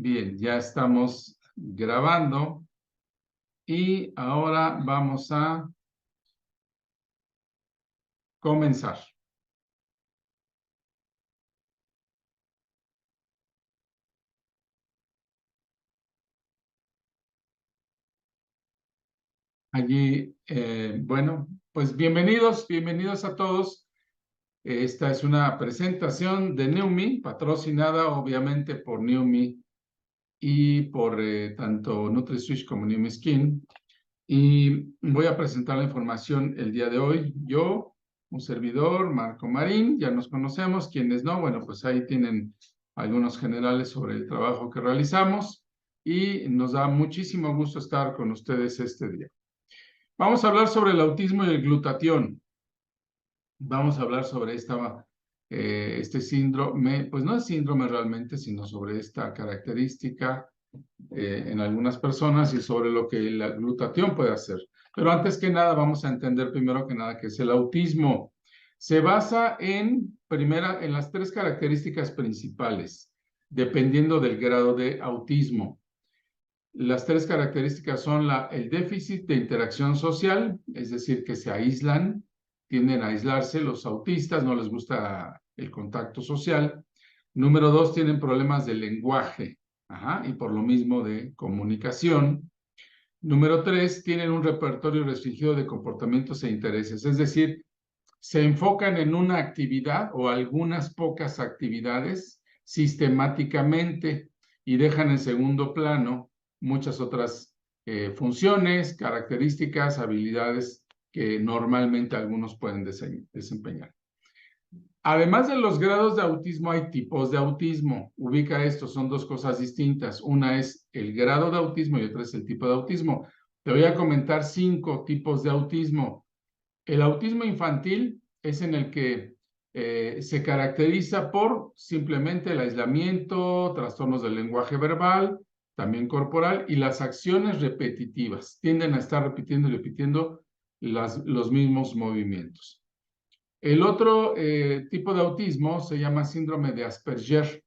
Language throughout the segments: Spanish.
Bien, ya estamos grabando y ahora vamos a comenzar. Allí, bueno, pues bienvenidos a todos. Esta es una presentación de Neumi, patrocinada obviamente por Neumi y por tanto NutriSwitch como Neumi Skin. Y voy a presentar la información el día de hoy. Yo, un servidor, Marco Marín, ya nos conocemos. Quienes no, bueno, pues ahí tienen algunos generales sobre el trabajo que realizamos y nos da muchísimo gusto estar con ustedes este día. Vamos a hablar sobre el autismo y el glutatión. Vamos a hablar sobre este síndrome, pues no es síndrome realmente, sino sobre esta característica en algunas personas y sobre lo que la glutatión puede hacer. Pero antes que nada, vamos a entender primero que nada qué es el autismo. Se basa en las tres características principales, dependiendo del grado de autismo. Las tres características son el déficit de interacción social, es decir, que se aíslan, tienden a aislarse. Los autistas no les gusta el contacto social. Número dos, tienen problemas de lenguaje, y por lo mismo de comunicación. Número tres, tienen un repertorio restringido de comportamientos e intereses, es decir, se enfocan en una actividad o algunas pocas actividades sistemáticamente y dejan en segundo plano muchas otras funciones, características, habilidades que normalmente algunos pueden desempeñar. Además de los grados de autismo, hay tipos de autismo. Ubica esto, son dos cosas distintas. Una es el grado de autismo y otra es el tipo de autismo. Te voy a comentar 5 tipos de autismo. El autismo infantil es en el que se caracteriza por simplemente el aislamiento, trastornos del lenguaje verbal, también corporal, y las acciones repetitivas. Tienden a estar repitiendo y repitiendo los mismos movimientos. El otro tipo de autismo se llama síndrome de Asperger,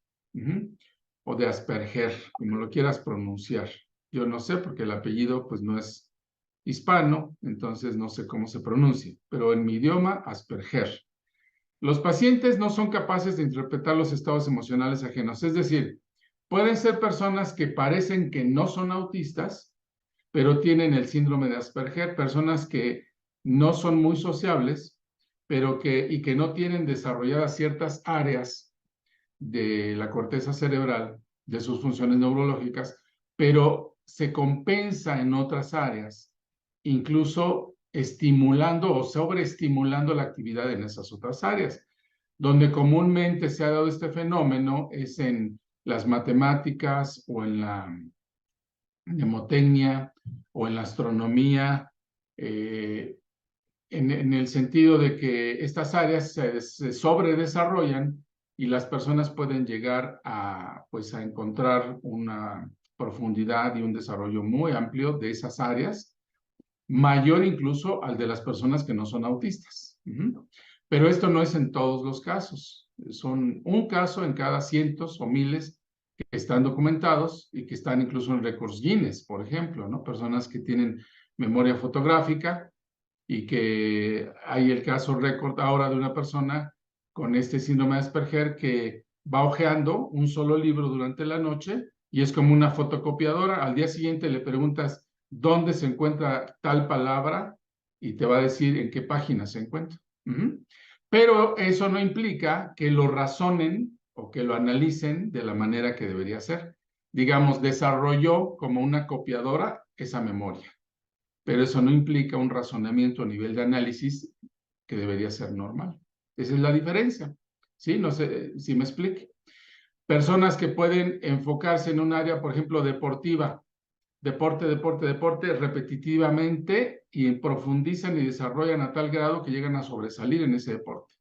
o de Asperger, como lo quieras pronunciar. Yo no sé porque el apellido pues no es hispano, entonces no sé cómo se pronuncia, pero en mi idioma, Asperger. Los pacientes no son capaces de interpretar los estados emocionales ajenos, es decir, pueden ser personas que parecen que no son autistas, pero tienen el síndrome de Asperger, personas que no son muy sociables, pero que no tienen desarrolladas ciertas áreas de la corteza cerebral, de sus funciones neurológicas, pero se compensa en otras áreas, incluso estimulando o sobreestimulando la actividad en esas otras áreas. Donde comúnmente se ha dado este fenómeno es en las matemáticas o en la mnemotecnia o en la astronomía, en el sentido de que estas áreas se sobredesarrollan y las personas pueden llegar pues, a encontrar una profundidad y un desarrollo muy amplio de esas áreas, mayor incluso al de las personas que no son autistas. Pero esto no es en todos los casos. Son un caso en cada cientos o miles que están documentados y que están incluso en récords Guinness, por ejemplo, ¿no? Personas que tienen memoria fotográfica y que hay el caso récord ahora de una persona con este síndrome de Asperger que va hojeando un solo libro durante la noche y es como una fotocopiadora. Al día siguiente le preguntas dónde se encuentra tal palabra y te va a decir en qué página se encuentra. Pero eso no implica que lo razonen o que lo analicen de la manera que debería ser. Digamos, desarrolló como una copiadora esa memoria, pero eso no implica un razonamiento a nivel de análisis que debería ser normal. Esa es la diferencia, ¿sí? No sé si me explique. Personas que pueden enfocarse en un área, por ejemplo, deportiva, deporte, repetitivamente y profundizan y desarrollan a tal grado que llegan a sobresalir en ese deporte.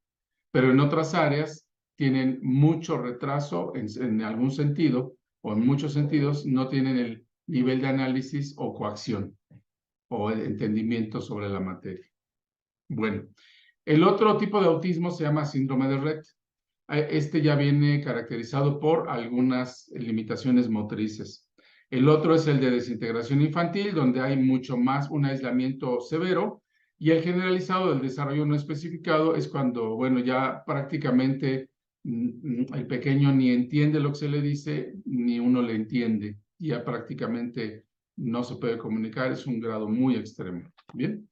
Pero en otras áreas tienen mucho retraso en algún sentido o en muchos sentidos no tienen el nivel de análisis o coacción o el entendimiento sobre la materia. Bueno, el otro tipo de autismo se llama síndrome de Rett. Este ya viene caracterizado por algunas limitaciones motrices. El otro es el de desintegración infantil, donde hay mucho más un aislamiento severo. Y el generalizado del desarrollo no especificado es cuando, bueno, ya prácticamente el pequeño ni entiende lo que se le dice, ni uno le entiende. Ya prácticamente no se puede comunicar, es un grado muy extremo. Bien,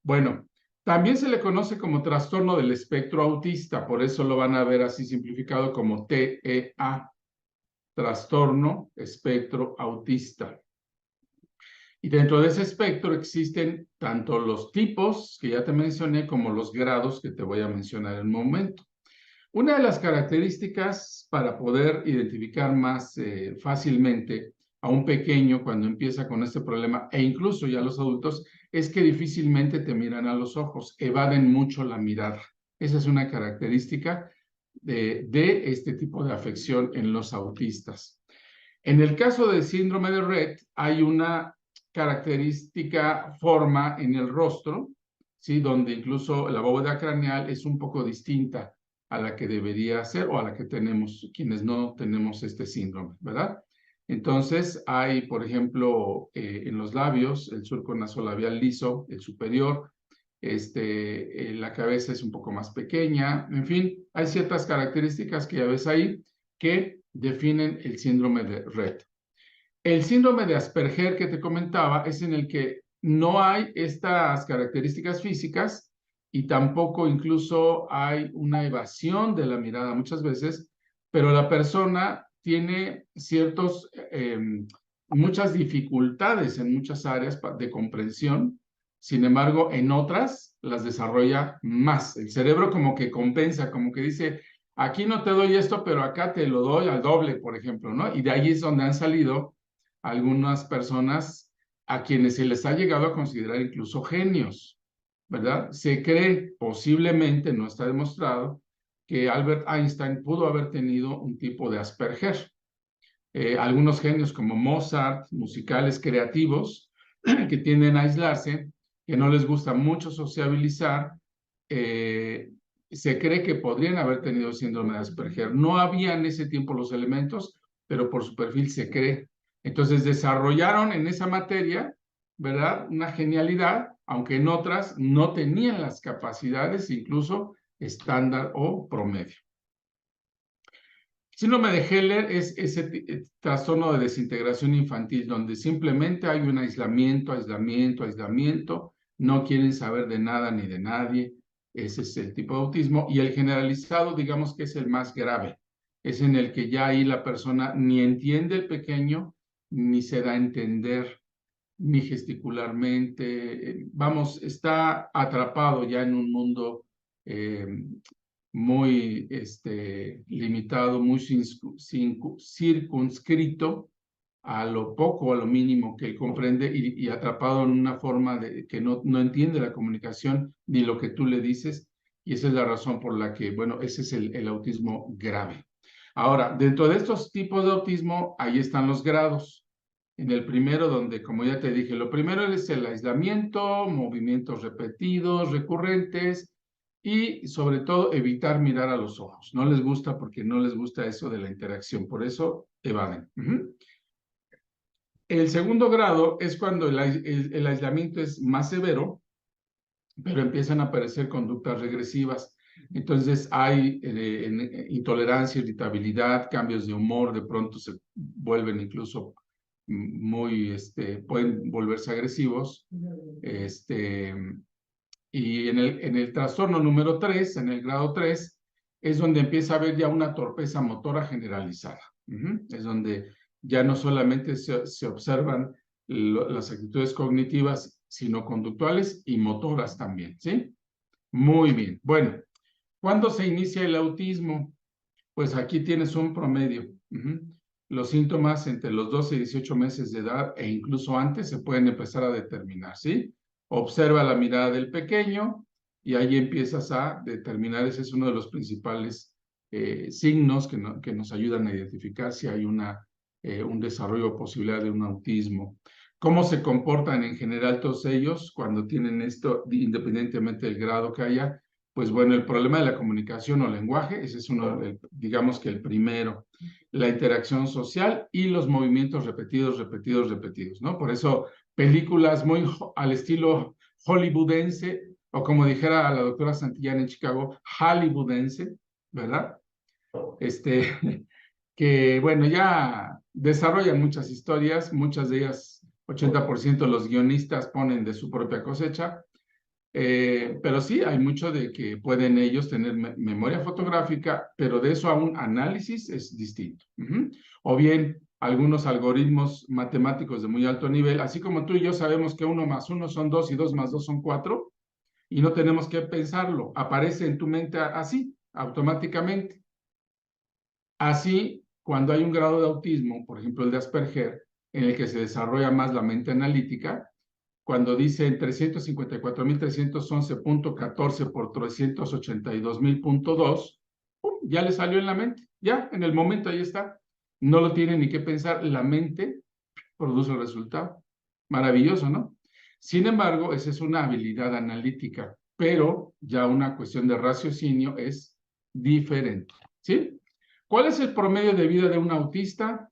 bueno, también se le conoce como trastorno del espectro autista, por eso lo van a ver así simplificado como TEA, trastorno espectro autista. Y dentro de ese espectro existen tanto los tipos que ya te mencioné como los grados que te voy a mencionar en un momento. Una de las características para poder identificar más fácilmente a un pequeño cuando empieza con este problema, e incluso ya los adultos, es que difícilmente te miran a los ojos, evaden mucho la mirada. Esa es una característica de este tipo de afección en los autistas. En el caso del síndrome de Rett, hay una característica forma en el rostro, ¿sí? Donde incluso la bóveda craneal es un poco distinta a la que debería ser o a la que tenemos quienes no tenemos este síndrome, ¿verdad? Entonces hay, por ejemplo, en los labios, el surco nasolabial liso, el superior, la cabeza es un poco más pequeña, en fin, hay ciertas características que ya ves ahí que definen el síndrome de Rett. El síndrome de Asperger que te comentaba es en el que no hay estas características físicas y tampoco incluso hay una evasión de la mirada muchas veces, pero la persona tiene muchas dificultades en muchas áreas de comprensión. Sin embargo, en otras las desarrolla más. El cerebro como que compensa, como que dice, aquí no te doy esto, pero acá te lo doy al doble, por ejemplo, ¿no? Y de ahí es donde han salido algunas personas a quienes se les ha llegado a considerar incluso genios, ¿verdad? Se cree, posiblemente, no está demostrado, que Albert Einstein pudo haber tenido un tipo de Asperger. Algunos genios como Mozart, musicales creativos, que tienden a aislarse, que no les gusta mucho sociabilizar, se cree que podrían haber tenido síndrome de Asperger. No había en ese tiempo los elementos, pero por su perfil se cree. Entonces desarrollaron en esa materia, ¿verdad? Una genialidad, aunque en otras no tenían las capacidades, incluso estándar o promedio. Síndrome de Heller es ese trastorno de desintegración infantil, donde simplemente hay un aislamiento, no quieren saber de nada ni de nadie. Ese es el tipo de autismo. Y el generalizado, digamos que es el más grave. Es en el que ya ahí la persona ni entiende el pequeño, ni se da a entender, ni gesticularmente. Vamos, está atrapado ya en un mundo muy limitado, muy circunscrito a lo poco, a lo mínimo que él comprende y atrapado en una forma de que no entiende la comunicación ni lo que tú le dices. Y esa es la razón por la que, bueno, ese es el autismo grave. Ahora, dentro de estos tipos de autismo, ahí están los grados. En el primero, donde, como ya te dije, lo primero es el aislamiento, movimientos repetidos, recurrentes, y sobre todo evitar mirar a los ojos. No les gusta porque no les gusta eso de la interacción, por eso evaden. El segundo grado es cuando el aislamiento es más severo, pero empiezan a aparecer conductas regresivas. Entonces hay intolerancia, irritabilidad, cambios de humor, de pronto se vuelven incluso pueden volverse agresivos. Y en el trastorno número 3, en el grado 3, es donde empieza a haber ya una torpeza motora generalizada. Es donde ya no solamente se observan las actitudes cognitivas, sino conductuales y motoras también, ¿sí? Muy bien. Bueno, ¿cuándo se inicia el autismo? Pues aquí tienes un promedio. Los síntomas entre los 12 y 18 meses de edad e incluso antes se pueden empezar a determinar, ¿sí? Observa la mirada del pequeño y ahí empiezas a determinar, ese es uno de los principales signos que nos ayudan a identificar si hay un desarrollo o posibilidad de un autismo. ¿Cómo se comportan en general todos ellos cuando tienen esto, independientemente del grado que haya? Pues bueno, el problema de la comunicación o lenguaje, ese es uno, digamos que el primero. La interacción social y los movimientos repetidos, repetidos, repetidos, ¿no? Por eso películas muy al estilo hollywoodense, o como dijera la doctora Santillán en Chicago, hollywoodense, ¿verdad? Que bueno, ya desarrollan muchas historias, muchas de ellas, 80% los guionistas ponen de su propia cosecha, pero sí, hay mucho de que pueden ellos tener memoria fotográfica, pero de eso a un análisis es distinto. O bien, algunos algoritmos matemáticos de muy alto nivel, así como tú y yo sabemos que 1 más 1 son 2 y 2 más 2 son 4, y no tenemos que pensarlo, aparece en tu mente así, automáticamente. Así, cuando hay un grado de autismo, por ejemplo el de Asperger, en el que se desarrolla más la mente analítica, cuando dice 354.311.14 por 382.000.2, ya le salió en la mente, ya en el momento ahí está. No lo tiene ni que pensar, la mente produce el resultado. Maravilloso, ¿no? Sin embargo, esa es una habilidad analítica, pero ya una cuestión de raciocinio es diferente, ¿sí? ¿Cuál es el promedio de vida de un autista?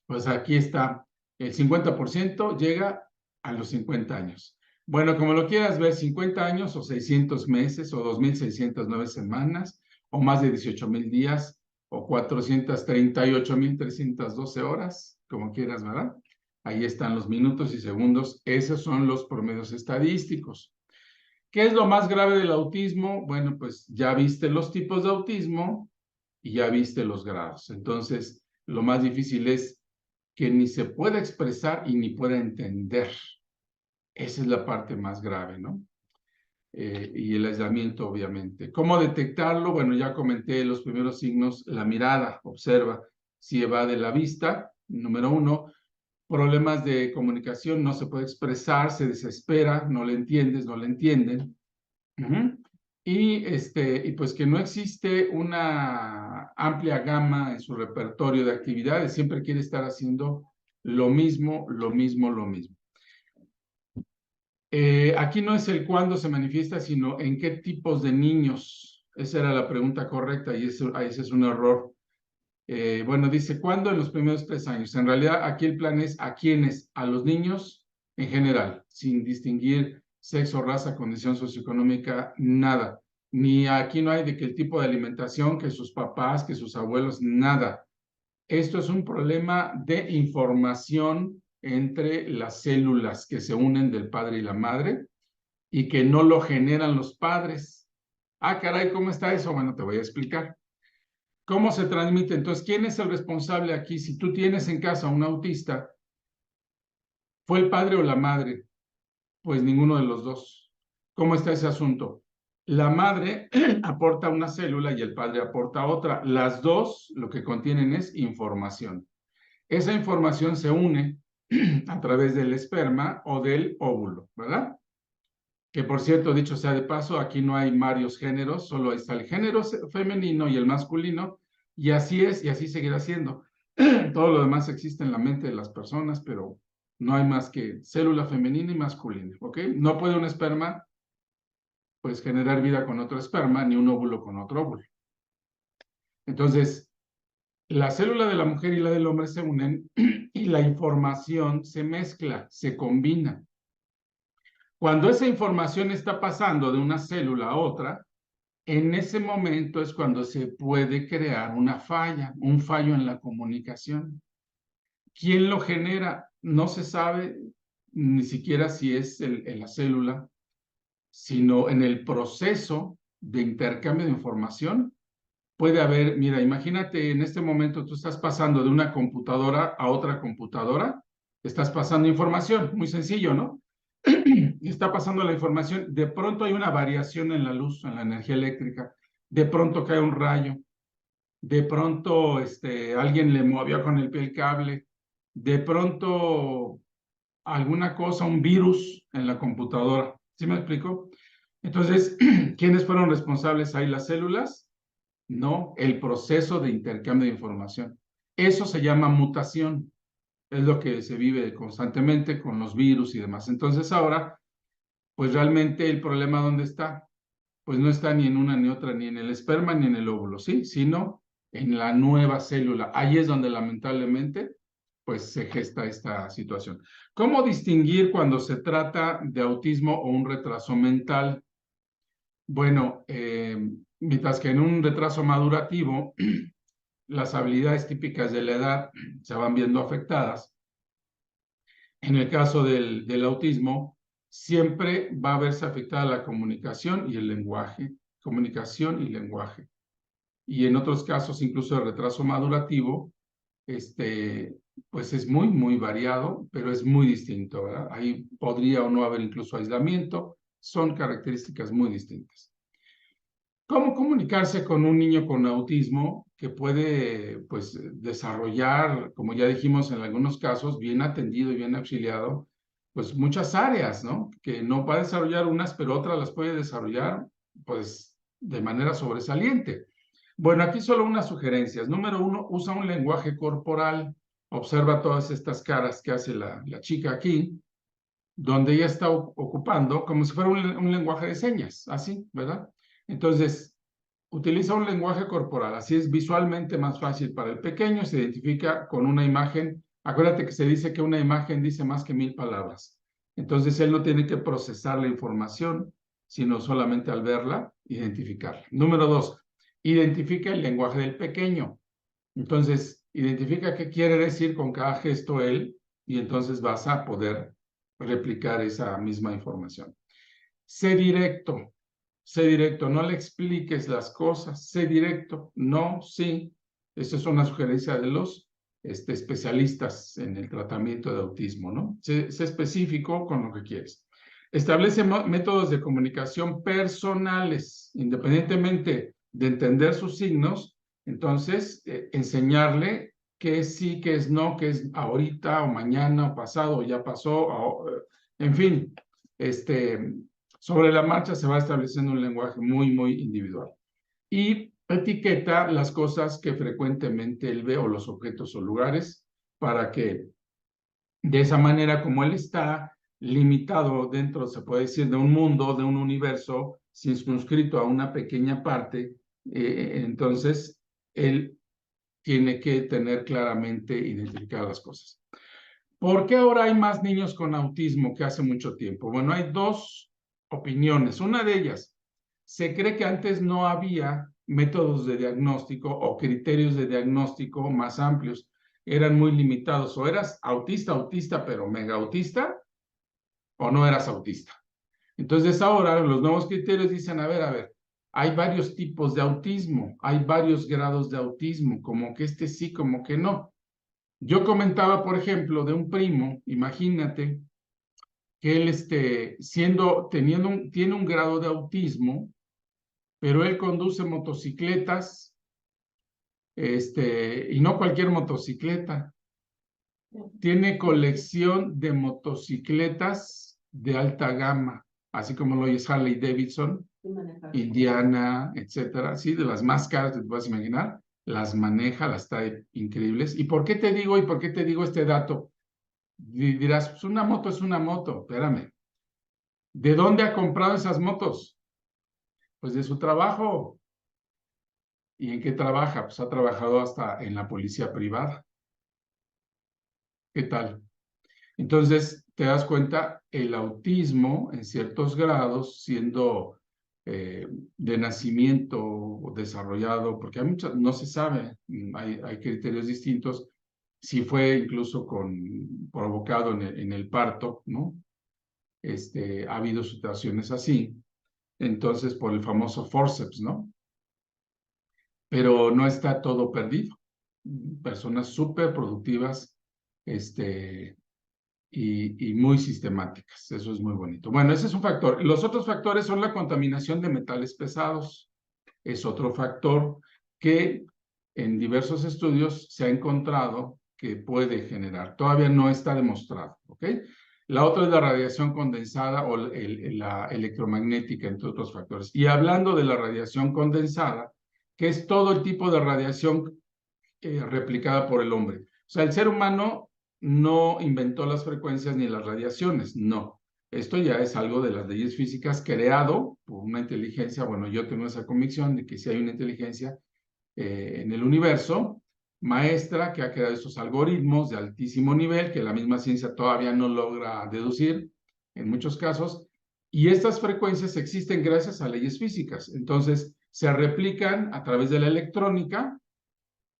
Pues aquí está, el 50% llega a los 50 años. Bueno, como lo quieras ver, 50 años o 600 meses o 2.609 semanas o más de 18.000 días o 438.312 horas, como quieras, ¿verdad? Ahí están los minutos y segundos. Esos son los promedios estadísticos. ¿Qué es lo más grave del autismo? Bueno, pues ya viste los tipos de autismo y ya viste los grados. Entonces, lo más difícil es que ni se pueda expresar y ni pueda entender. Esa es la parte más grave, ¿no? Y el aislamiento, obviamente. ¿Cómo detectarlo? Bueno, ya comenté los primeros signos, la mirada, observa si evade la vista, número 1. Problemas de comunicación, no se puede expresar, se desespera, no le entiendes, no le entienden. Y pues que no existe una amplia gama en su repertorio de actividades, siempre quiere estar haciendo lo mismo, lo mismo, lo mismo. Aquí no es el cuándo se manifiesta, sino en qué tipos de niños. Esa era la pregunta correcta y ese es un error. Bueno, dice, ¿cuándo? En los primeros 3 años. En realidad, aquí el plan es a quiénes, a los niños en general, sin distinguir sexo, raza, condición socioeconómica, nada. Ni aquí no hay de que el tipo de alimentación, que sus papás, que sus abuelos, nada. Esto es un problema de información entre las células que se unen del padre y la madre y que no lo generan los padres. Ah, caray, ¿cómo está eso? Bueno, te voy a explicar. ¿Cómo se transmite? Entonces, ¿quién es el responsable aquí? Si tú tienes en casa un autista, ¿fue el padre o la madre? Pues ninguno de los dos. ¿Cómo está ese asunto? La madre aporta una célula y el padre aporta otra. Las dos lo que contienen es información. Esa información se une a través del esperma o del óvulo, ¿verdad? Que por cierto, dicho sea de paso, aquí no hay varios géneros, solo está el género femenino y el masculino, y así es, y así seguirá siendo. Todo lo demás existe en la mente de las personas, pero no hay más que célula femenina y masculina, ¿ok? No puede un esperma, pues, generar vida con otro esperma, ni un óvulo con otro óvulo. Entonces, la célula de la mujer y la del hombre se unen y la información se mezcla, se combina. Cuando esa información está pasando de una célula a otra, en ese momento es cuando se puede crear una falla, un fallo en la comunicación. ¿Quién lo genera? No se sabe ni siquiera si es en la célula, sino en el proceso de intercambio de información. Puede haber, mira, imagínate en este momento tú estás pasando de una computadora a otra computadora, estás pasando información, muy sencillo, ¿no? Y está pasando la información, de pronto hay una variación en la luz, en la energía eléctrica, de pronto cae un rayo, de pronto alguien le movió con el pie el cable, de pronto alguna cosa, un virus en la computadora. ¿Sí me explico? Entonces, ¿quiénes fueron responsables ahí? ¿Las células? No, el proceso de intercambio de información. Eso se llama mutación. Es lo que se vive constantemente con los virus y demás. Entonces ahora, pues realmente el problema ¿dónde está? pues no está ni en una ni otra, ni en el esperma ni en el óvulo, ¿sí? Sino en la nueva célula. Ahí es donde lamentablemente pues se gesta esta situación. ¿Cómo distinguir cuando se trata de autismo o un retraso mental? Bueno, mientras que en un retraso madurativo las habilidades típicas de la edad se van viendo afectadas, en el caso del autismo, siempre va a verse afectada la comunicación y el lenguaje, comunicación y lenguaje. Y en otros casos, incluso el retraso madurativo, pues es muy, muy variado, pero es muy distinto, ¿verdad? Ahí podría o no haber incluso aislamiento, son características muy distintas. ¿Cómo comunicarse con un niño con autismo que puede, pues, desarrollar, como ya dijimos en algunos casos, bien atendido y bien auxiliado, pues muchas áreas, ¿no? Que no va a desarrollar unas, pero otras las puede desarrollar, pues, de manera sobresaliente. Bueno, aquí solo unas sugerencias. Número 1, usa un lenguaje corporal. Observa todas estas caras que hace la chica aquí, donde ella está ocupando como si fuera un lenguaje de señas, así, ¿verdad? Entonces, utiliza un lenguaje corporal, así es visualmente más fácil para el pequeño, se identifica con una imagen. Acuérdate que se dice que una imagen dice más que 1000 palabras. Entonces, él no tiene que procesar la información, sino solamente al verla, identificarla. Número 2, identifica el lenguaje del pequeño. Entonces, identifica qué quiere decir con cada gesto él y entonces vas a poder replicar esa misma información. Sé directo, no le expliques las cosas, sé directo, no, sí. Esa es una sugerencia de los especialistas en el tratamiento de autismo, ¿no? Sé específico con lo que quieres. Establece métodos de comunicación personales, independientemente de entender sus signos, entonces enseñarle qué es sí, qué es no, qué es ahorita o mañana o pasado o ya pasó, en fin, sobre la marcha se va estableciendo un lenguaje muy, muy individual. Y etiqueta las cosas que frecuentemente él ve o los objetos o lugares para que de esa manera, como él está limitado dentro, se puede decir, de un mundo, de un universo circunscrito a una pequeña parte, entonces él tiene que tener claramente identificadas las cosas. ¿Por qué ahora hay más niños con autismo que hace mucho tiempo? Bueno, hay dos opiniones. Una de ellas, se cree que antes no había métodos de diagnóstico o criterios de diagnóstico más amplios. Eran muy limitados. O eras autista, pero mega autista, o no eras autista. Entonces ahora los nuevos criterios dicen, a ver, hay varios tipos de autismo, hay varios grados de autismo, como que sí, como que no. Yo comentaba, por ejemplo, de un primo, imagínate, que él tiene un grado de autismo, pero él conduce motocicletas, y no cualquier motocicleta. Tiene colección de motocicletas de alta gama, así como lo es Harley Davidson, Indiana, etcétera, sí, de las más caras que te puedas imaginar, las maneja, las trae increíbles. ¿Y por qué te digo este dato? Dirás, pues una moto es una moto, espérame. ¿De dónde ha comprado esas motos? Pues de su trabajo. ¿Y en qué trabaja? Pues ha trabajado hasta en la policía privada. ¿Qué tal? Entonces, te das cuenta, el autismo en ciertos grados, siendo de nacimiento o desarrollado, porque hay muchas, no se sabe, hay criterios distintos, si fue incluso provocado en el parto, ¿no? Ha habido situaciones así, entonces por el famoso forceps, ¿no? Pero no está todo perdido. Personas súper productivas, y muy sistemáticas. Eso es muy bonito. Bueno, ese es un factor. Los otros factores son la contaminación de metales pesados. Es otro factor que en diversos estudios se ha encontrado que puede generar. Todavía no está demostrado, ¿ok? La otra es la radiación condensada o la electromagnética, entre otros factores. Y hablando de la radiación condensada, que es todo el tipo de radiación replicada por el hombre. O sea, el ser humano no inventó las frecuencias ni las radiaciones, no. Esto ya es algo de las leyes físicas creado por una inteligencia. Bueno, yo tengo esa convicción de que sí hay una inteligencia en el universo maestra que ha creado estos algoritmos de altísimo nivel que la misma ciencia todavía no logra deducir en muchos casos, y estas frecuencias existen gracias a leyes físicas. Entonces, se replican a través de la electrónica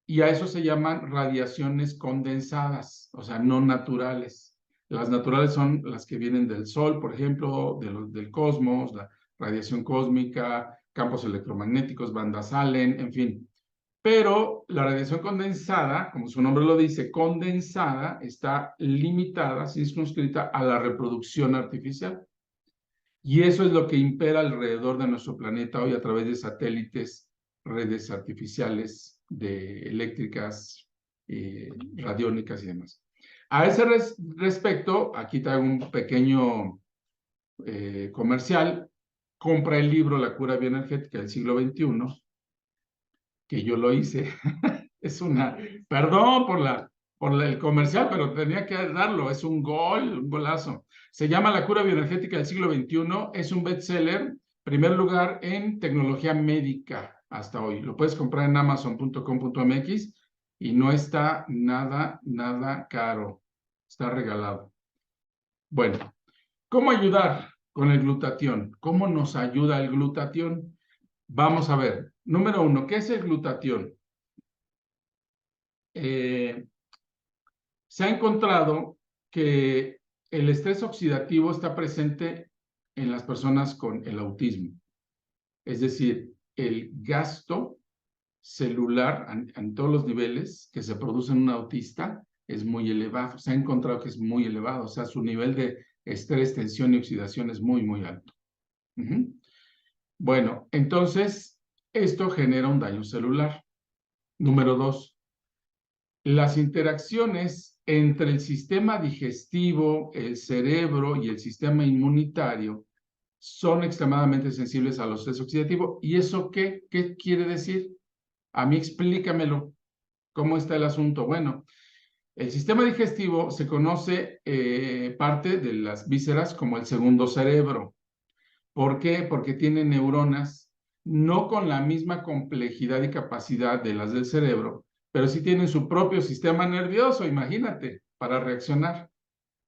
y a eso se llaman radiaciones condensadas, o sea, no naturales. Las naturales son las que vienen del Sol, por ejemplo, del cosmos, la radiación cósmica, campos electromagnéticos, bandas Allen, en fin. Pero la radiación condensada, como su nombre lo dice, condensada, está limitada, circunscrita a la reproducción artificial. Y eso es lo que impera alrededor de nuestro planeta hoy a través de satélites, redes artificiales eléctricas, radiónicas y demás. A ese respecto, aquí traigo un pequeño comercial. Compra el libro La cura bioenergética del siglo XXI, que yo lo hice. Es perdón por el comercial, pero tenía que darlo. Es un golazo. Se llama La cura bioenergética del siglo XXI. Es un bestseller, primer lugar en tecnología médica hasta hoy. Lo puedes comprar en amazon.com.mx y no está nada caro. Está regalado. Bueno, ¿cómo ayudar con el glutatión? ¿Cómo nos ayuda el glutatión? Vamos a ver. Número 1, ¿qué es el glutatión? Se ha encontrado que el estrés oxidativo está presente en las personas con el autismo. Es decir, el gasto celular en todos los niveles que se produce en un autista es muy elevado. Se ha encontrado que es muy elevado. O sea, su nivel de estrés, tensión y oxidación es muy alto. Bueno, entonces, esto genera un daño celular. Número 2, las interacciones entre el sistema digestivo, el cerebro y el sistema inmunitario son extremadamente sensibles al estrés oxidativo. ¿Y eso qué quiere decir? A mí explícamelo. ¿Cómo está el asunto? Bueno, el sistema digestivo se conoce parte de las vísceras como el segundo cerebro. ¿Por qué? Porque tiene neuronas no con la misma complejidad y capacidad de las del cerebro, pero sí tienen su propio sistema nervioso, imagínate, para reaccionar.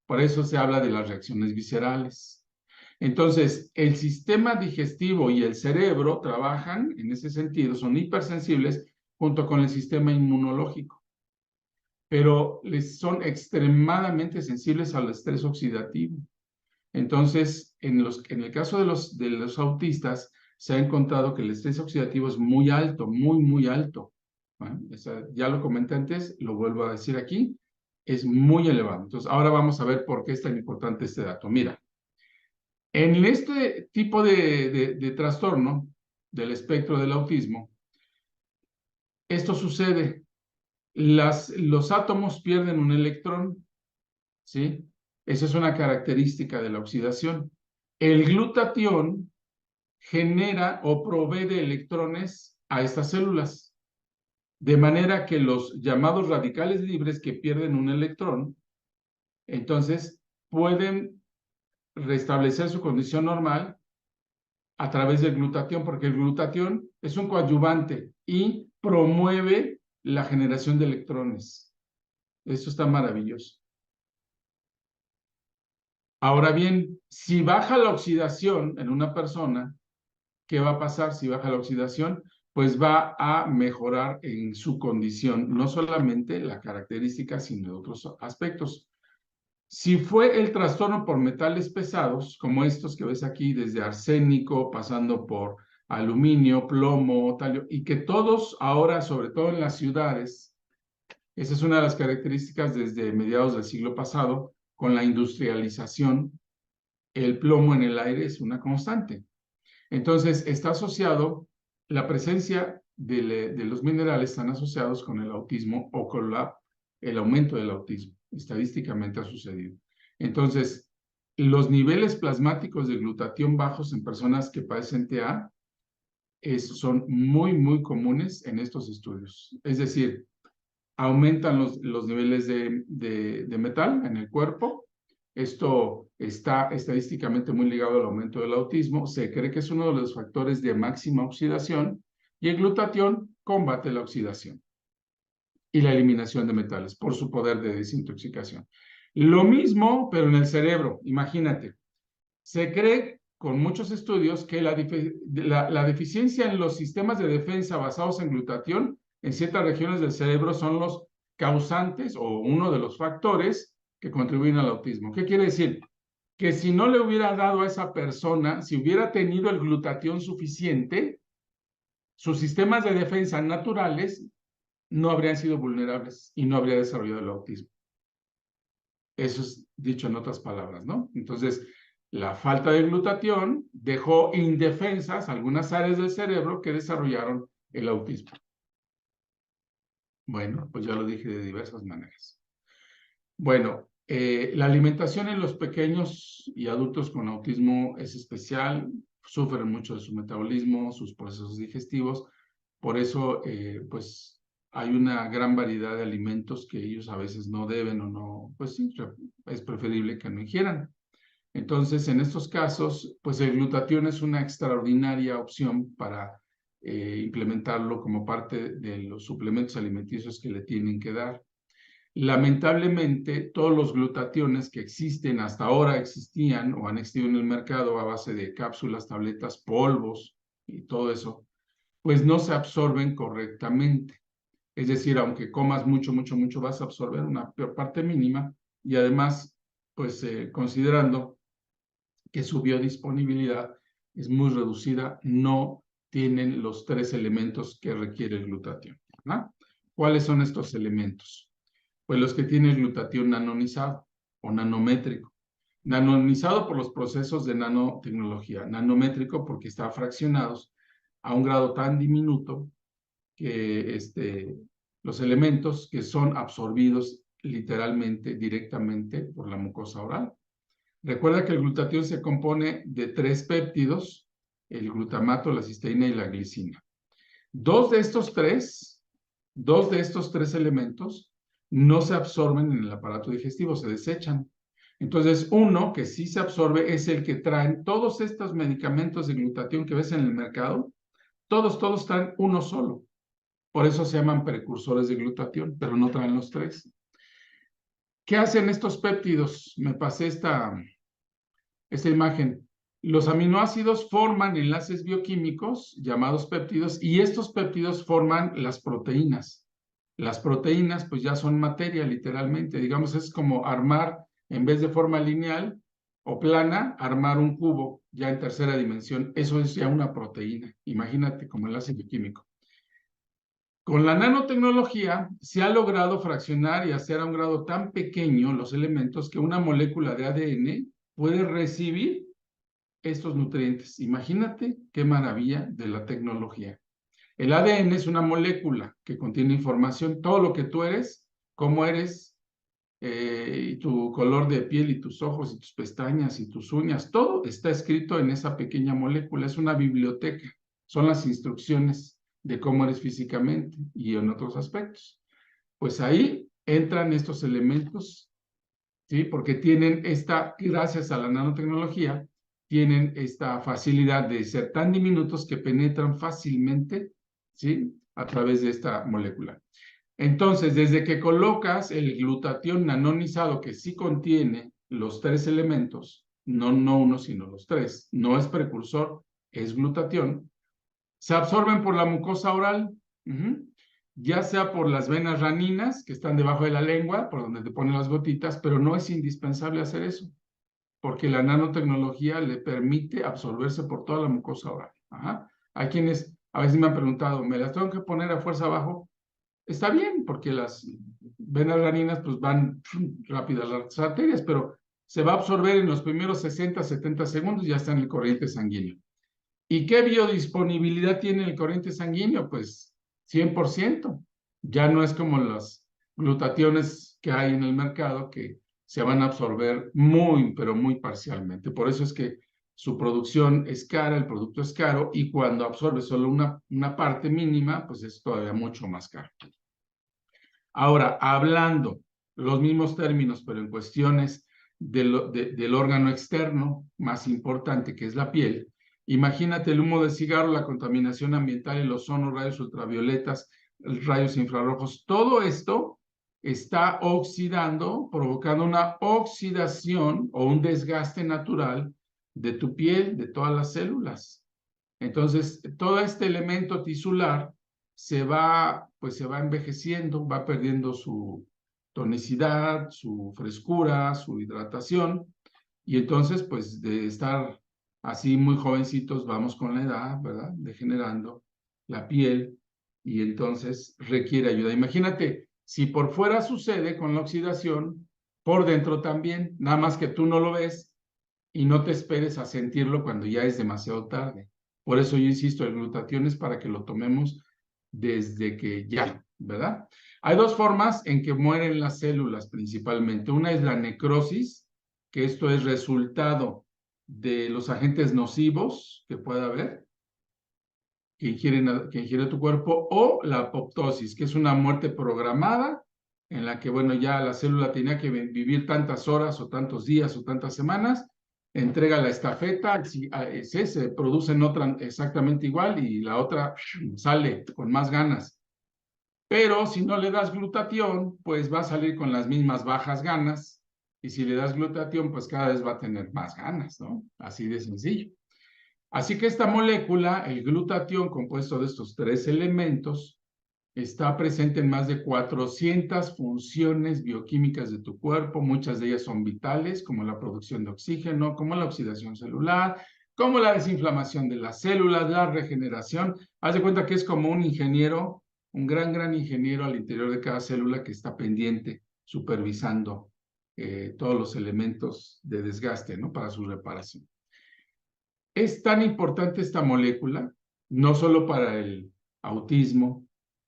Por eso se habla de las reacciones viscerales. Entonces, el sistema digestivo y el cerebro trabajan en ese sentido, son hipersensibles junto con el sistema inmunológico, pero les son extremadamente sensibles al estrés oxidativo. Entonces, en el caso de los autistas, se ha encontrado que el estrés oxidativo es muy alto, muy alto. Bueno, ya lo comenté antes, lo vuelvo a decir aquí, es muy elevado. Entonces, ahora vamos a ver por qué es tan importante este dato. Mira, en este tipo de trastorno del espectro del autismo, esto sucede. Los átomos pierden un electrón, ¿sí? Esa es una característica de la oxidación. El glutatión genera o provee de electrones a estas células, de manera que los llamados radicales libres que pierden un electrón, entonces pueden restablecer su condición normal a través del glutatión, porque el glutatión es un coadyuvante y promueve la generación de electrones. Eso está maravilloso. Ahora bien, si baja la oxidación en una persona, ¿qué va a pasar si baja la oxidación? Pues va a mejorar en su condición, no solamente la característica, sino otros aspectos. Si fue el trastorno por metales pesados, como estos que ves aquí, desde arsénico, pasando por aluminio, plomo, talio, y que todos ahora, sobre todo en las ciudades, esa es una de las características desde mediados del siglo pasado, con la industrialización, el plomo en el aire es una constante. Entonces, está asociado, la presencia de los minerales están asociados con el autismo o con el aumento del autismo. Estadísticamente ha sucedido. Entonces, los niveles plasmáticos de glutatión bajos en personas que padecen TA son muy comunes en estos estudios. Es decir, aumentan los niveles de metal en el cuerpo, Esto está estadísticamente muy ligado al aumento del autismo. Se cree que es uno de los factores de máxima oxidación y el glutatión combate la oxidación y la eliminación de metales por su poder de desintoxicación. Lo mismo, pero en el cerebro. Imagínate, se cree con muchos estudios que la deficiencia en los sistemas de defensa basados en glutatión en ciertas regiones del cerebro son los causantes o uno de los factores que contribuyen al autismo. ¿Qué quiere decir? Que si no le hubiera dado a esa persona, si hubiera tenido el glutatión suficiente, sus sistemas de defensa naturales no habrían sido vulnerables y no habría desarrollado el autismo. Eso es dicho en otras palabras, ¿no? Entonces, la falta de glutatión dejó indefensas algunas áreas del cerebro que desarrollaron el autismo. Bueno, pues ya lo dije de diversas maneras. Bueno, la alimentación en los pequeños y adultos con autismo es especial, sufren mucho de su metabolismo, sus procesos digestivos, por eso, pues, hay una gran variedad de alimentos que ellos a veces no deben o no, pues sí, es preferible que no ingieran. Entonces, en estos casos, pues el glutatión es una extraordinaria opción para implementarlo como parte de los suplementos alimenticios que le tienen que dar. Lamentablemente, todos los glutationes que existen hasta ahora existían o han existido en el mercado a base de cápsulas, tabletas, polvos y todo eso, pues no se absorben correctamente. Es decir, aunque comas mucho, mucho, mucho, vas a absorber una parte mínima y además, pues considerando que su biodisponibilidad es muy reducida, no tienen los 3 elementos que requiere el glutatión, ¿no? ¿Cuáles son estos elementos? Pues los que tiene el glutatión nanonizado o nanométrico. Nanonizado por los procesos de nanotecnología, nanométrico porque está fraccionados a un grado tan diminuto que los elementos que son absorbidos literalmente, directamente por la mucosa oral. Recuerda que el glutatión se compone de 3 péptidos, el glutamato, la cisteína y la glicina. Dos de estos tres elementos no se absorben en el aparato digestivo, se desechan. Entonces, uno que sí se absorbe es el que traen todos estos medicamentos de glutatión que ves en el mercado, todos traen uno solo. Por eso se llaman precursores de glutatión, pero no traen los 3. ¿Qué hacen estos péptidos? Me pasé esta imagen. Los aminoácidos forman enlaces bioquímicos llamados péptidos y estos péptidos forman las proteínas. Las proteínas pues ya son materia literalmente, digamos es como armar en vez de forma lineal o plana, armar un cubo ya en tercera dimensión. Eso es ya una proteína, imagínate como enlace bioquímico. Con la nanotecnología se ha logrado fraccionar y hacer a un grado tan pequeño los elementos que una molécula de ADN puede recibir estos nutrientes. Imagínate qué maravilla de la tecnología. El ADN es una molécula que contiene información, todo lo que tú eres, cómo eres, y tu color de piel y tus ojos y tus pestañas y tus uñas, todo está escrito en esa pequeña molécula, es una biblioteca, son las instrucciones de cómo eres físicamente y en otros aspectos. Pues ahí entran estos elementos, ¿sí? Porque tienen gracias a la nanotecnología, tienen esta facilidad de ser tan diminutos que penetran fácilmente, ¿sí? A través de esta molécula. Entonces, desde que colocas el glutatión nanonizado, que sí contiene los 3 elementos, no uno, sino los 3, no es precursor, es glutatión, se absorben por la mucosa oral, ya sea por las venas raninas, que están debajo de la lengua, por donde te ponen las gotitas, pero no es indispensable hacer eso, porque la nanotecnología le permite absorberse por toda la mucosa oral. Hay quienes a veces me han preguntado, ¿me las tengo que poner a fuerza abajo? Está bien, porque las venas raninas pues van rápidas las arterias, pero se va a absorber en los primeros 60, 70 segundos y ya está en el corriente sanguíneo. ¿Y qué biodisponibilidad tiene el corriente sanguíneo? Pues 100%. Ya no es como los glutationes que hay en el mercado que se van a absorber muy, pero muy parcialmente. Por eso es que su producción es cara, el producto es caro, y cuando absorbe solo una parte mínima, pues es todavía mucho más caro. Ahora, hablando los mismos términos, pero en cuestiones del órgano externo más importante, que es la piel. Imagínate el humo de cigarro, la contaminación ambiental, el ozono, rayos ultravioletas, rayos infrarrojos, todo esto está oxidando, provocando una oxidación o un desgaste natural de tu piel, de todas las células. Entonces, todo este elemento tisular pues se va envejeciendo, va perdiendo su tonicidad, su frescura, su hidratación, y entonces, pues de estar así muy jovencitos, vamos con la edad, ¿verdad? Degenerando la piel, y entonces requiere ayuda. Imagínate, si por fuera sucede con la oxidación, por dentro también, nada más que tú no lo ves y no te esperes a sentirlo cuando ya es demasiado tarde. Por eso yo insisto, el glutatión es para que lo tomemos desde que ya, ¿verdad? Hay dos formas en que mueren las células principalmente. Una es la necrosis, que esto es resultado de los agentes nocivos que pueda haber, que ingiere tu cuerpo, o la apoptosis, que es una muerte programada, en la que, bueno, ya la célula tenía que vivir tantas horas o tantos días o tantas semanas, entrega la estafeta, se producen otra exactamente igual y la otra sale con más ganas. Pero si no le das glutatión, pues va a salir con las mismas bajas ganas, y si le das glutatión, pues cada vez va a tener más ganas, ¿no? Así de sencillo. Así que esta molécula, el glutatión, compuesto de estos tres elementos, está presente en más de 400 funciones bioquímicas de tu cuerpo. Muchas de ellas son vitales, como la producción de oxígeno, como la oxidación celular, como la desinflamación de las células, la regeneración. Haz de cuenta que es como un ingeniero, un gran ingeniero al interior de cada célula que está pendiente, supervisando todos los elementos de desgaste, ¿no? Para su reparación. Es tan importante esta molécula, no solo para el autismo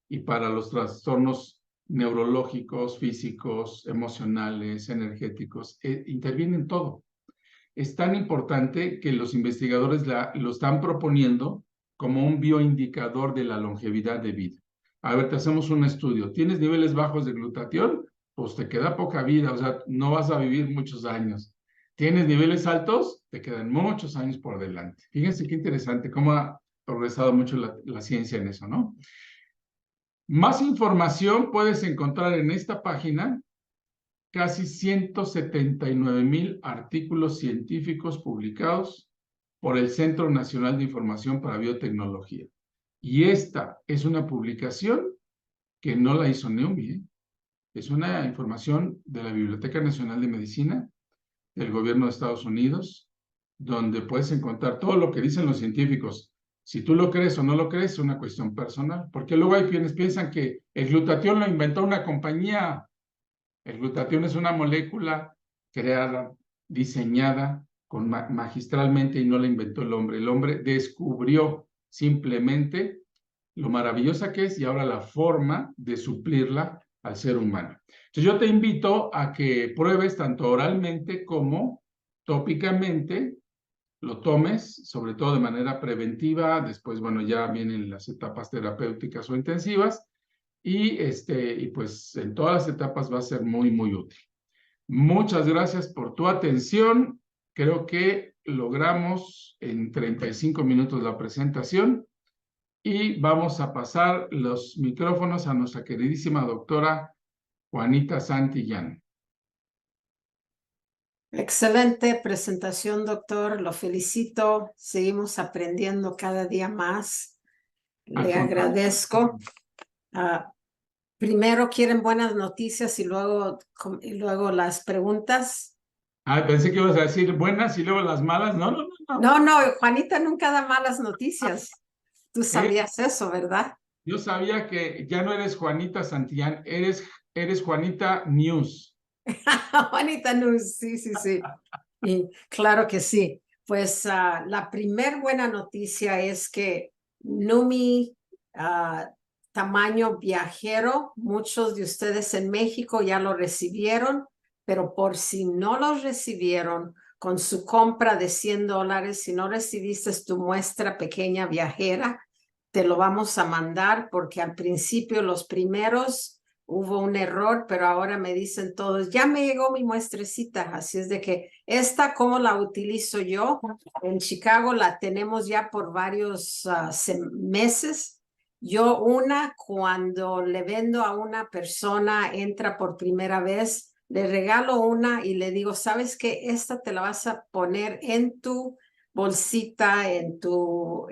y para los trastornos neurológicos, físicos, emocionales, energéticos, interviene en todo. Es tan importante que los investigadores lo están proponiendo como un bioindicador de la longevidad de vida. A ver, te hacemos un estudio. ¿Tienes niveles bajos de glutatión? Pues te queda poca vida, o sea, no vas a vivir muchos años. ¿Tienes niveles altos? Te quedan muchos años por delante. Fíjense qué interesante cómo ha progresado mucho la ciencia en eso, ¿no? Más información puedes encontrar en esta página. Casi 179,000 artículos científicos publicados por el Centro Nacional de Información para Biotecnología. Y esta es una publicación que no la hizo NEUMI, ¿eh? Es una información de la Biblioteca Nacional de Medicina del Gobierno de Estados Unidos, donde puedes encontrar todo lo que dicen los científicos. Si tú lo crees o no lo crees, es una cuestión personal, porque luego hay quienes piensan que el glutatión lo inventó una compañía. El glutatión es una molécula creada, diseñada magistralmente, y no la inventó el hombre. El hombre descubrió simplemente lo maravillosa que es y ahora la forma de suplirla al ser humano. Entonces yo te invito a que pruebes tanto oralmente como tópicamente, lo tomes, sobre todo de manera preventiva. Después, bueno, ya vienen las etapas terapéuticas o intensivas, y pues en todas las etapas va a ser muy, muy útil. Muchas gracias por tu atención. Creo que logramos en 35 minutos la presentación, y vamos a pasar los micrófonos a nuestra queridísima doctora Juanita Santillán. Excelente presentación, doctor. Lo felicito. Seguimos aprendiendo cada día más. Le agradezco. Primero quieren buenas noticias y luego las preguntas. Pensé que ibas a decir buenas y luego las malas. No. No, Juanita nunca da malas noticias. Tú sabías eso, ¿verdad? Yo sabía que ya no eres Juanita Santillán, eres Juanita News. Juanita News, sí. Y claro que sí. Pues la primer buena noticia es que NUMI tamaño viajero, muchos de ustedes en México ya lo recibieron, pero por si no lo recibieron, con su compra de $100, si no recibiste tu muestra pequeña viajera, te lo vamos a mandar, porque al principio los primeros hubo un error, pero ahora me dicen todos, ya me llegó mi muestrecita. Así es de que esta, ¿cómo la utilizo yo? En Chicago la tenemos ya por varios meses. Yo cuando le vendo a una persona, entra por primera vez, le regalo una y le digo, ¿sabes qué? Esta te la vas a poner en tu bolsita, en tu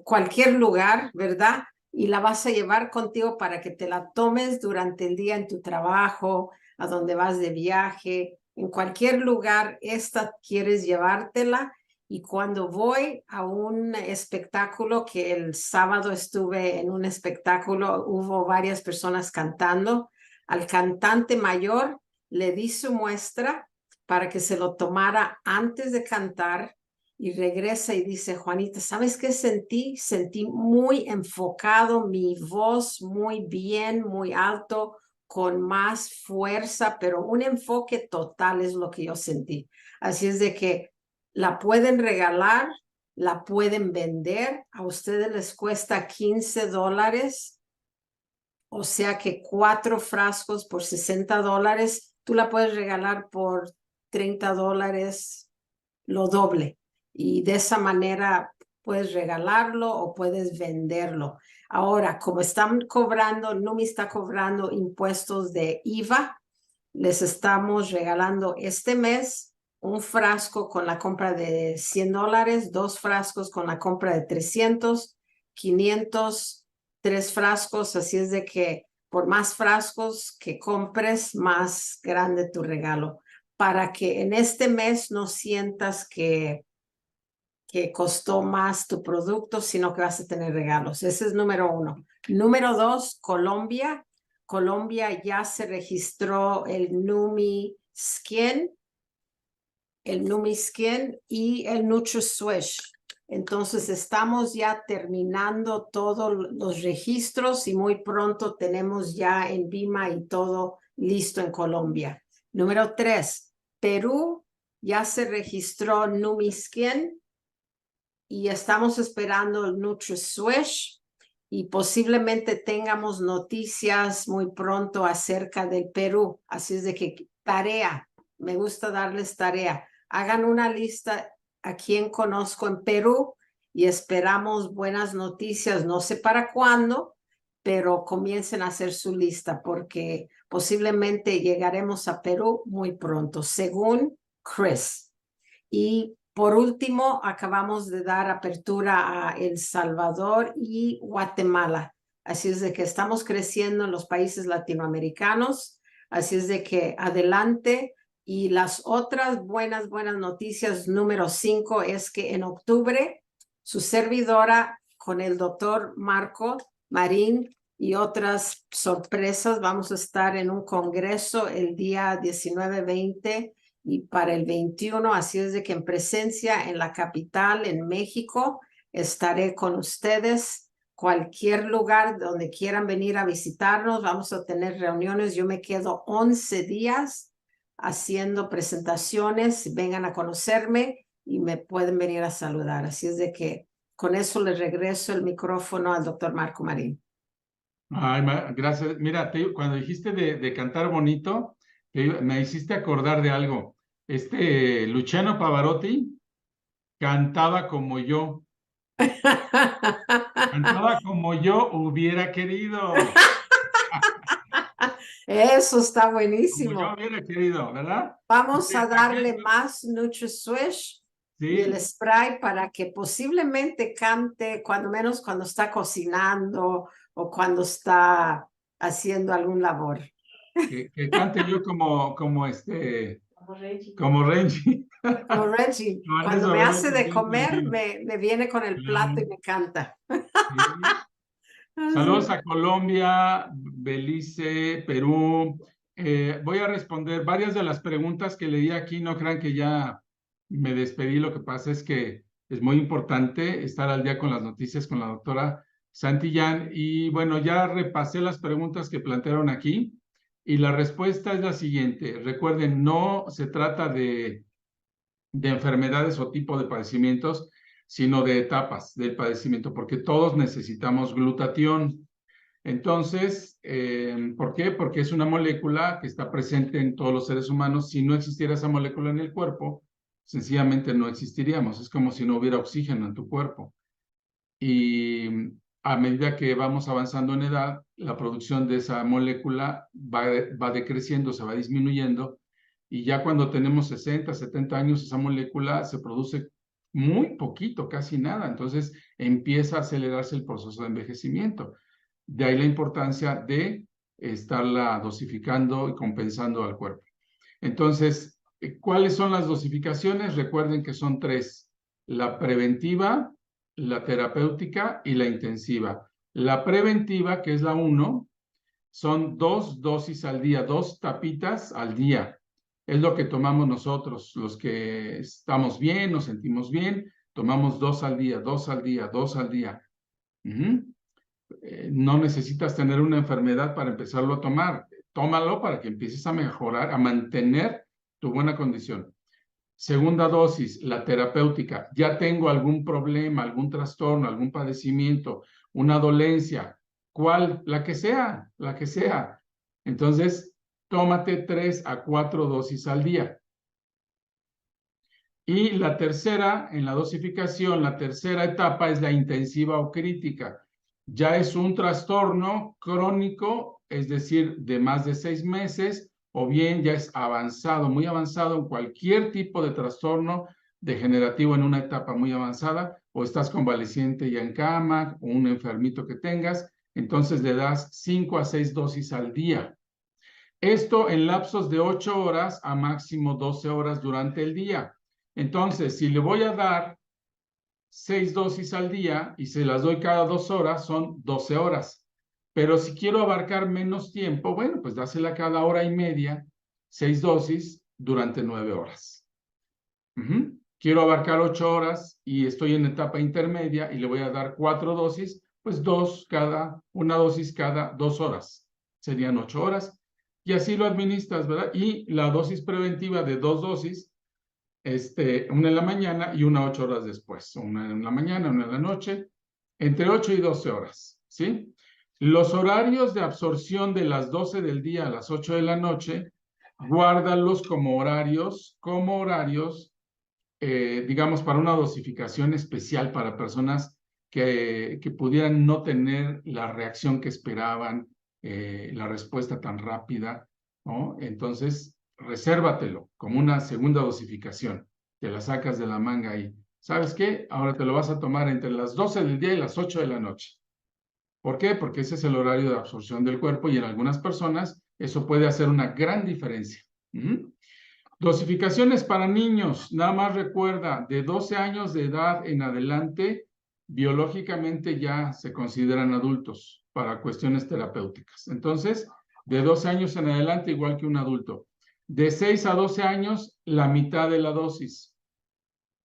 cualquier lugar, ¿verdad? Y la vas a llevar contigo para que te la tomes durante el día en tu trabajo, a donde vas de viaje, en cualquier lugar, esta quieres llevártela. Y cuando voy a un espectáculo, que el sábado estuve en un espectáculo, hubo varias personas cantando, al cantante mayor le di su muestra para que se lo tomara antes de cantar y regresa y dice, Juanita, ¿sabes qué sentí? Sentí muy enfocado, mi voz muy bien, muy alto, con más fuerza, pero un enfoque total es lo que yo sentí. Así es de que la pueden regalar, la pueden vender, a ustedes les cuesta $15, o sea que 4 frascos por $60, tú la puedes regalar por $30, lo doble. Y de esa manera puedes regalarlo o puedes venderlo. Ahora, como están cobrando, Numi está cobrando impuestos de IVA, les estamos regalando este mes un frasco con la compra de $100, 2 frascos con la compra de 300, 500, 3 frascos. Así es de que por más frascos que compres, más grande tu regalo, para que en este mes no sientas que costó más tu producto, sino que vas a tener regalos. Ese es número 1. Número 2, Colombia. Colombia ya se registró el Numi Skin y el NutriSwish. Entonces estamos ya terminando todos los registros y muy pronto tenemos ya en Vima y todo listo en Colombia. Número 3, Perú ya se registró Numi Skin y estamos esperando el NutriSwish y posiblemente tengamos noticias muy pronto acerca del Perú. Así es de que tarea, me gusta darles tarea. Hagan una lista a quien conozco en Perú y esperamos buenas noticias, no sé para cuándo, pero comiencen a hacer su lista porque posiblemente llegaremos a Perú muy pronto, según Chris. Y por último, acabamos de dar apertura a El Salvador y Guatemala. Así es de que estamos creciendo en los países latinoamericanos. Así es de que adelante. Y las otras buenas noticias, número 5, es que en octubre su servidora con el doctor Marco Marín y otras sorpresas, vamos a estar en un congreso el día 19, 20 y para el 21, así es de que en presencia en la capital, en México, estaré con ustedes. Cualquier lugar donde quieran venir a visitarnos, vamos a tener reuniones. Yo me quedo 11 días haciendo presentaciones. Vengan a conocerme y me pueden venir a saludar. Así es de que con eso les regreso el micrófono al doctor Marco Marín. Ay, gracias. Mira, cuando dijiste de cantar bonito, me hiciste acordar de algo. Luciano Pavarotti cantaba como yo. Cantaba como yo hubiera querido. Eso está Como yo buenísimo. hubiera querido, ¿verdad? Vamos a darle más NutriSwish y el Sí, spray para que posiblemente cante, cuando menos cuando está cocinando o cuando está haciendo algún labor. que cante yo como Renji. Como Reggie, Con cuando eso me veo hace de comer, suficiente. me viene con el plato y Claro, me canta. sí. Saludos a Colombia, Belice, Perú. Voy a responder varias de las preguntas que leí aquí. No crean que ya me despedí. Lo que pasa es que es muy importante estar al día con las noticias con la doctora Santillán. Y bueno, ya repasé las preguntas que plantearon aquí. Y la respuesta es la siguiente. Recuerden, no se trata de enfermedades o tipo de padecimientos, sino de etapas del padecimiento, porque todos necesitamos glutatión. Entonces, ¿por qué? Porque es una molécula que está presente en todos los seres humanos. Si no existiera esa molécula en el cuerpo, sencillamente no existiríamos. Es como si no hubiera oxígeno en tu cuerpo. Y a medida que vamos avanzando en edad, la producción de esa molécula va decreciendo, se va disminuyendo, y ya cuando tenemos 60, 70 años, esa molécula se produce muy poquito, casi nada. Entonces empieza a acelerarse el proceso de envejecimiento. De ahí la importancia de estarla dosificando y compensando al cuerpo. Entonces, ¿cuáles son las dosificaciones? Recuerden que son tres: la preventiva, la terapéutica y la intensiva. La preventiva, que es la 1, son 2 dosis al día, 2 tapitas al día. Es lo que tomamos nosotros, los que estamos bien, nos sentimos bien, tomamos 2 al día, 2 al día, 2 al día. No necesitas tener una enfermedad para empezarlo a tomar. Tómalo para que empieces a mejorar, a mantener tu buena condición. Segunda dosis, la terapéutica. Ya tengo algún problema, algún trastorno, algún padecimiento, una dolencia, ¿cuál? La que sea, la que sea. Entonces, tómate 3 a 4 dosis al día. Y la tercera, en la dosificación, la tercera etapa es la intensiva o crítica. Ya es un trastorno crónico, es decir, de más de 6 meses, o bien ya es avanzado, muy avanzado en cualquier tipo de trastorno degenerativo en una etapa muy avanzada, o estás convaleciente ya en cama, o un enfermito que tengas, entonces le das 5 a 6 dosis al día. Esto en lapsos de 8 horas a máximo 12 horas durante el día. Entonces, si le voy a dar 6 dosis al día y se las doy cada 2 horas, son 12 horas. Pero si quiero abarcar menos tiempo, bueno, pues dásela cada hora y media, 6 dosis durante 9 horas. Quiero abarcar 8 horas y estoy en etapa intermedia y le voy a dar 4 dosis, pues una dosis cada 2 horas. Serían 8 horas. Y así lo administras, ¿verdad? Y la dosis preventiva de 2 dosis, una en la mañana y una 8 horas después. Una en la mañana, una en la noche, entre 8 y 12 horas, ¿sí? Los horarios de absorción de las 12 del día a las 8 de la noche, guárdalos como horarios, digamos, para una dosificación especial para personas que pudieran no tener la reacción que esperaban, la respuesta tan rápida, ¿no? Entonces, resérvatelo como una segunda dosificación. Te la sacas de la manga ahí. ¿Sabes qué? Ahora te lo vas a tomar entre las 12 del día y las 8 de la noche. ¿Por qué? Porque ese es el horario de absorción del cuerpo y en algunas personas eso puede hacer una gran diferencia. Dosificaciones para niños, nada más recuerda, de 12 años de edad en adelante, biológicamente ya se consideran adultos para cuestiones terapéuticas. Entonces, de 12 años en adelante, igual que un adulto. De 6 a 12 años, la mitad de la dosis,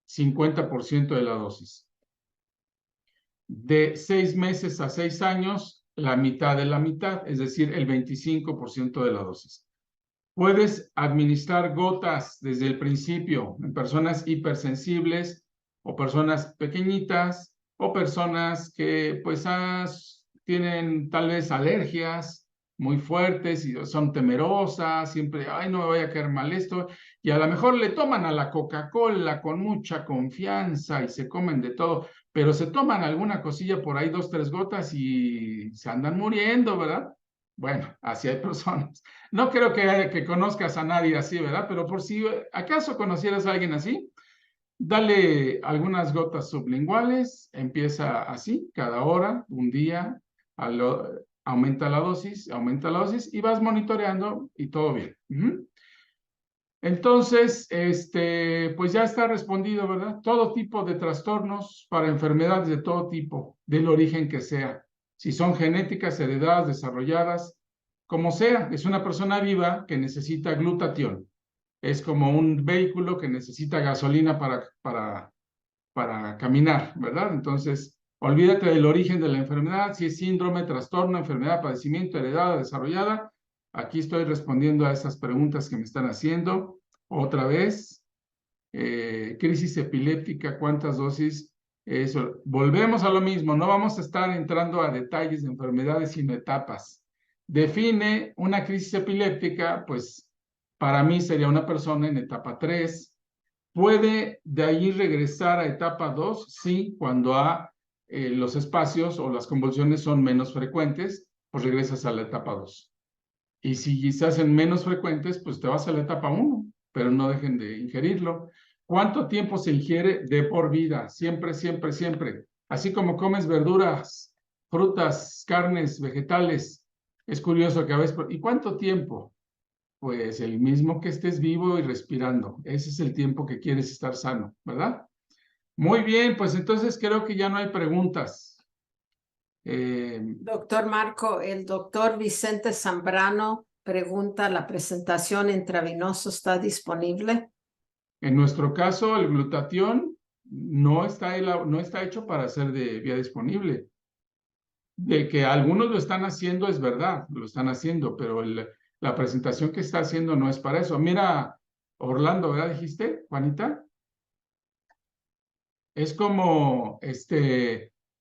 50% de la dosis. De 6 meses a 6 años, la mitad de la mitad, es decir, el 25% de la dosis. Puedes administrar gotas desde el principio en personas hipersensibles o personas pequeñitas o personas que pues tienen tal vez alergias muy fuertes y son temerosas, siempre, ay, no me vaya a caer mal esto, y a lo mejor le toman a la Coca-Cola con mucha confianza y se comen de todo, pero se toman alguna cosilla por ahí, 2, 3 gotas y se andan muriendo, ¿verdad? Bueno, así hay personas. No creo que conozcas a nadie así, ¿verdad? Pero por si acaso conocieras a alguien así, dale algunas gotas sublinguales, empieza así, cada hora, un día, aumenta la dosis y vas monitoreando y todo bien. Entonces, pues ya está respondido, ¿verdad? Todo tipo de trastornos para enfermedades de todo tipo, del origen que sea. Si son genéticas, heredadas, desarrolladas, como sea, es una persona viva que necesita glutatión. Es como un vehículo que necesita gasolina para caminar, ¿verdad? Entonces, olvídate del origen de la enfermedad, si es síndrome, trastorno, enfermedad, padecimiento, heredada, desarrollada. Aquí estoy respondiendo a esas preguntas que me están haciendo. Otra vez, crisis epiléptica, ¿cuántas dosis Eso, volvemos a lo mismo, no vamos a estar entrando a detalles de enfermedades, sino etapas. Define una crisis epiléptica, pues para mí sería una persona en etapa 3. ¿Puede de ahí regresar a etapa 2? Sí, cuando los espacios o las convulsiones son menos frecuentes, pues regresas a la etapa 2. Y si se hacen menos frecuentes, pues te vas a la etapa 1, pero no dejen de ingerirlo. ¿Cuánto tiempo se ingiere? De por vida, siempre, siempre, siempre. Así como comes verduras, frutas, carnes, vegetales. Es curioso que a veces... ¿Y cuánto tiempo? Pues el mismo que estés vivo y respirando. Ese es el tiempo que quieres estar sano, ¿verdad? Muy bien, pues entonces creo que ya no hay preguntas. Doctor Marco, el doctor Vicente Zambrano pregunta, ¿la presentación intravenosa está disponible? En nuestro caso, el glutatión no está hecho para ser de vía disponible. De que algunos lo están haciendo es verdad, lo están haciendo, pero la presentación que está haciendo no es para eso. Mira, Orlando, ¿verdad? Dijiste, Juanita. Es como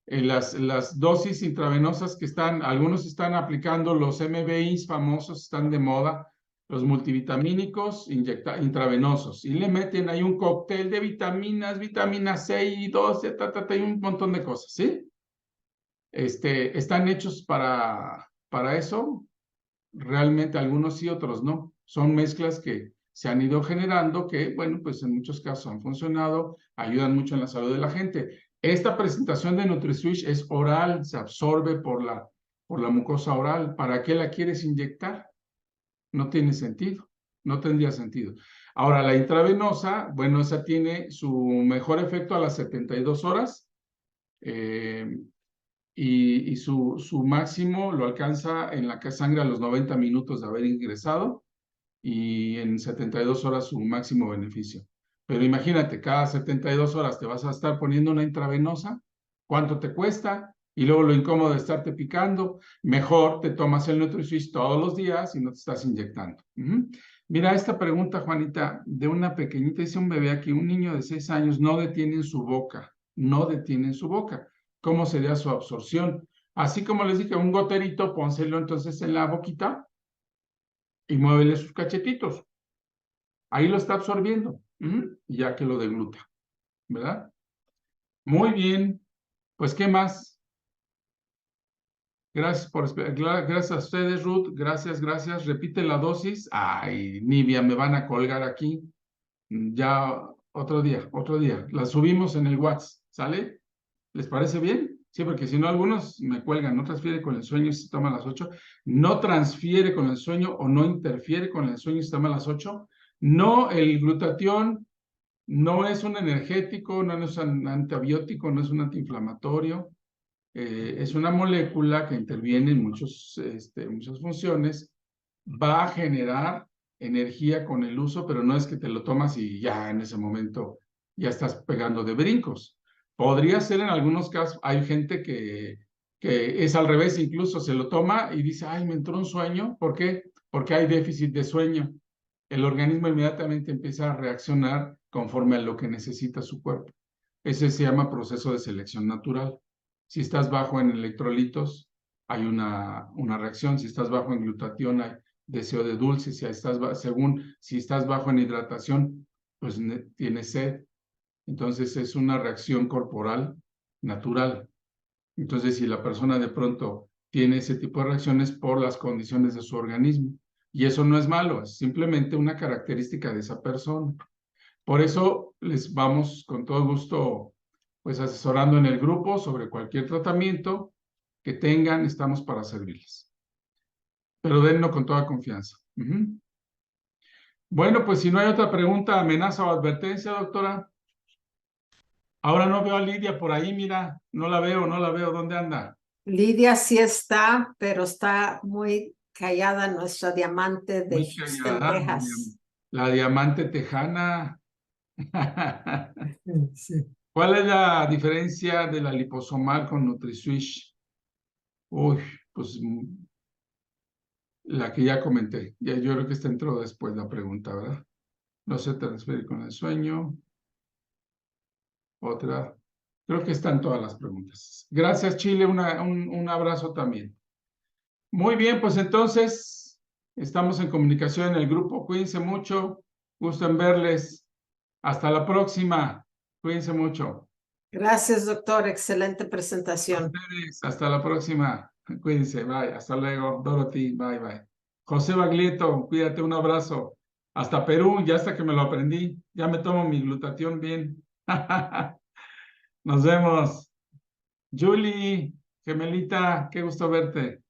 las dosis intravenosas que algunos están aplicando, los MBIs famosos están de moda, los multivitamínicos intravenosos, y le meten ahí un cóctel de vitaminas, vitamina C y 12, y un montón de cosas, ¿sí? Están hechos para eso, realmente algunos sí, otros no. Son mezclas que se han ido generando que, bueno, pues en muchos casos han funcionado, ayudan mucho en la salud de la gente. Esta presentación de NutriSwitch es oral, se absorbe por la mucosa oral. ¿Para qué la quieres inyectar? No tiene sentido, no tendría sentido. Ahora, la intravenosa, bueno, esa tiene su mejor efecto a las 72 horas. Y su máximo lo alcanza en la sangre a los 90 minutos de haber ingresado y en 72 horas su máximo beneficio. Pero imagínate, cada 72 horas te vas a estar poniendo una intravenosa, ¿cuánto te cuesta? Y luego lo incómodo de estarte picando, mejor te tomas el NutriSwitch todos los días y no te estás inyectando. Mira esta pregunta, Juanita, de una pequeñita, dice un bebé aquí, un niño de 6 años no detiene en su boca, no detiene en su boca. ¿Cómo sería su absorción? Así como les dije, un goterito, pónselo entonces en la boquita y muévele sus cachetitos. Ahí lo está absorbiendo, ya que lo degluta, ¿verdad? Muy bien, pues ¿qué más? Gracias a ustedes, Ruth, gracias, gracias. Repite la dosis. Ay, Nivia, me van a colgar aquí. Ya otro día. La subimos en el WhatsApp, ¿sale? ¿Les parece bien? Sí, porque si no, algunos me cuelgan, no transfiere con el sueño si se toma a las 8, no transfiere con el sueño o no interfiere con el sueño si se toma a las 8. No, el glutatión no es un energético, no es un antibiótico, no es un antiinflamatorio. Es una molécula que interviene en muchas funciones. Va a generar energía con el uso, pero no es que te lo tomas y ya en ese momento ya estás pegando de brincos. Podría ser en algunos casos, hay gente que es al revés, incluso se lo toma y dice, ay, me entró un sueño. ¿Por qué? Porque hay déficit de sueño. El organismo inmediatamente empieza a reaccionar conforme a lo que necesita su cuerpo. Ese se llama proceso de selección natural. Si estás bajo en electrolitos, hay una reacción. Si estás bajo en glutatión, hay deseo de dulce. Si estás bajo en hidratación, pues tienes sed. Entonces es una reacción corporal natural. Entonces, si la persona de pronto tiene ese tipo de reacciones por las condiciones de su organismo, y eso no es malo, es simplemente una característica de esa persona. Por eso les vamos con todo gusto, pues asesorando en el grupo sobre cualquier tratamiento que tengan, estamos para servirles. Pero denlo con toda confianza. Bueno, pues si no hay otra pregunta, amenaza o advertencia, doctora. Ahora no veo a Lidia por ahí, mira, no la veo, ¿dónde anda? Lidia sí está, pero está muy callada, nuestra diamante de Muy Houston, callada, Texas. la diamante tejana. Sí. ¿Cuál es la diferencia de la liposomal con NutriSwitch? Uy, pues la que ya comenté. Ya yo creo que esta entró después la pregunta, ¿verdad? No se transfiere con el sueño. Otra. Creo que están todas las preguntas. Gracias, Chile. Un abrazo también. Muy bien, pues entonces estamos en comunicación en el grupo. Cuídense mucho. Gusto en verles. Hasta la próxima. Cuídense mucho. Gracias, doctor. Excelente A presentación. ustedes. Hasta la próxima. Cuídense. Bye. Hasta luego. Dorothy. Bye, bye. José Baglietto, cuídate. Un abrazo. Hasta Perú. Ya hasta que me lo aprendí. Ya me tomo mi glutatión bien. Nos vemos. Julie, Gemelita, qué gusto verte.